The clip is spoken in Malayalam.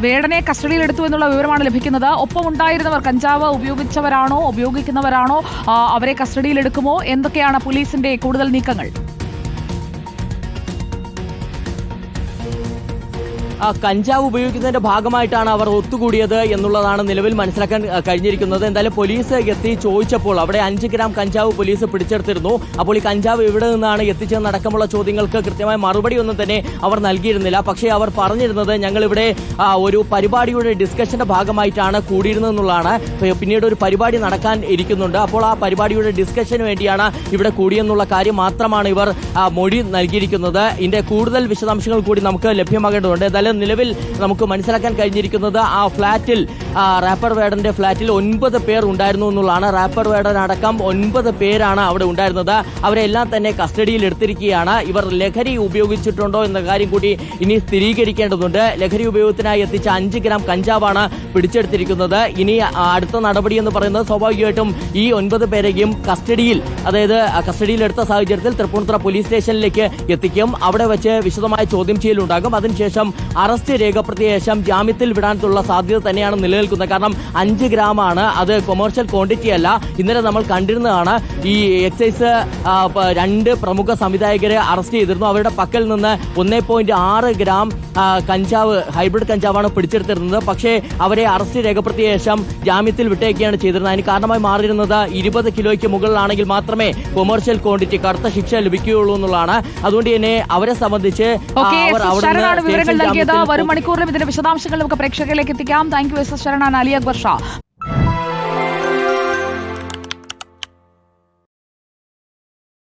വേടനെ കസ്റ്റഡിയിലെടുത്തു എന്നുള്ള വിവരമാണ് ലഭിക്കുന്നത്. ഒപ്പം ഉണ്ടായിരുന്നവർ കഞ്ചാവ് ഉപയോഗിക്കുന്നവരാണോ അവരെ കസ്റ്റഡിയിലെടുക്കുമോ? എന്തൊക്കെയാണ് പോലീസിന്റെ കൂടുതൽ നീക്കങ്ങൾ? കഞ്ചാവ് ഉപയോഗിക്കുന്നതിന്റെ ഭാഗമായിട്ടാണ് അവർ ഒത്തുകൂടിയത് എന്നുള്ളതാണ് നിലവിൽ മനസ്സിലാക്കാൻ കഴിഞ്ഞിരിക്കുന്നത്. എന്തായാലും പോലീസ് എത്തി ചോദിച്ചപ്പോൾ അവിടെ 5 ഗ്രാം കഞ്ചാവ് പോലീസ് പിടിച്ചെടുത്തിരുന്നു. അപ്പോൾ ഈ കഞ്ചാവ് എവിടെ നിന്നാണ് എത്തിച്ചതെന്നടക്കമുള്ള ചോദ്യങ്ങൾക്ക് കൃത്യമായ മറുപടി ഒന്നും തന്നെ അവർ നൽകിയിരുന്നില്ല. പക്ഷേ അവർ പറഞ്ഞിരുന്നത് ഞങ്ങളിവിടെ ഒരു പരിപാടിയുടെ ഡിസ്കഷന്റെ ഭാഗമായിട്ടാണ് കൂടിയിരുന്നതെന്നുള്ളതാണ്. പിന്നീട് ഒരു പരിപാടി നടക്കാൻ ഇരിക്കുന്നുണ്ട്, അപ്പോൾ ആ പരിപാടിയുടെ ഡിസ്കഷന് വേണ്ടിയാണ് ഇവിടെ കൂടിയെന്നുള്ള കാര്യം മാത്രമാണ് ഇവർ മൊഴി നൽകിയിരിക്കുന്നത്. ഇതിന്റെ കൂടുതൽ വിശദാംശങ്ങൾ കൂടി നമുക്ക് ലഭ്യമാകേണ്ടതുണ്ട്. എന്തായാലും നിലവിൽ നമുക്ക് മനസ്സിലാക്കാൻ കഴിഞ്ഞിരിക്കുന്നത് ആ ഫ്ളാറ്റിൽ റാപ്പർ വേടന്റെ ഫ്ളാറ്റിൽ 9 പേർ ഉണ്ടായിരുന്നു എന്നുള്ളതാണ്. റാപ്പർ വേടൻ അടക്കം 9 പേരാണ് അവിടെ ഉണ്ടായിരുന്നത്. അവരെല്ലാം തന്നെ കസ്റ്റഡിയിൽ എടുത്തിരിക്കുകയാണ്. ഇവർ ലഹരി ഉപയോഗിച്ചിട്ടുണ്ടോ എന്ന കാര്യം കൂടി ഇനി സ്ഥിരീകരിക്കേണ്ടതുണ്ട്. ലഹരി ഉപയോഗത്തിനായി എത്തിച്ച 5 ഗ്രാം കഞ്ചാവാണ് പിടിച്ചെടുത്തിരിക്കുന്നത്. ഇനി അടുത്ത നടപടി എന്ന് പറയുന്നത് സ്വാഭാവികമായിട്ടും ഈ 9 പേരെയും കസ്റ്റഡിയിലെടുത്ത സാഹചര്യത്തിൽ തൃപ്പൂണിത്തുറ പോലീസ് സ്റ്റേഷനിലേക്ക് എത്തിക്കും. അവിടെ വെച്ച് വിശദമായ ചോദ്യം ചെയ്യലുണ്ടാകും. അതിനുശേഷം അറസ്റ്റ് രേഖപ്പെടുത്തിയ ശേഷം ജാമ്യത്തിൽ വിടാനുള്ള സാധ്യത തന്നെയാണ് നിലനിൽക്കുന്നത്. കാരണം 5 ഗ്രാമാണ്, അത് കൊമേഴ്ഷ്യൽ ക്വാണ്ടിറ്റി അല്ല. ഇന്നലെ നമ്മൾ കണ്ടിരുന്നതാണ്. ഈ എക്സൈസ് 2 പ്രമുഖ സംവിധായകരെ അറസ്റ്റ് ചെയ്തിരുന്നു. അവരുടെ പക്കൽ നിന്ന് 1.6 ഗ്രാം കഞ്ചാവ്, ഹൈബ്രിഡ് കഞ്ചാവാണ് പിടിച്ചെടുത്തിരുന്നത്. പക്ഷേ അവരെ അറസ്റ്റ് രേഖപ്പെടുത്തിയ ശേഷം ജാമ്യത്തിൽ വിട്ടേക്കുകയാണ് ചെയ്തിരുന്നത്. അതിന് കാരണമായി മാറിയിരുന്നത് 20 കിലോയ്ക്ക് മുകളിലാണെങ്കിൽ മാത്രമേ കൊമേഴ്ഷ്യൽ ക്വാണ്ടിറ്റി കറുത്ത ശിക്ഷ ലഭിക്കുകയുള്ളൂ എന്നുള്ളതാണ്. അതുകൊണ്ട് തന്നെ അവരെ സംബന്ധിച്ച് വിവരങ്ങൾ നൽകിയത്. വരും മണിക്കൂറിലും ഇതിന്റെ വിശദാംശങ്ങൾ നമുക്ക് പ്രേക്ഷകരിലേക്ക് എത്തിക്കാം. Thank you S S Sharana. Ali Akbar Shah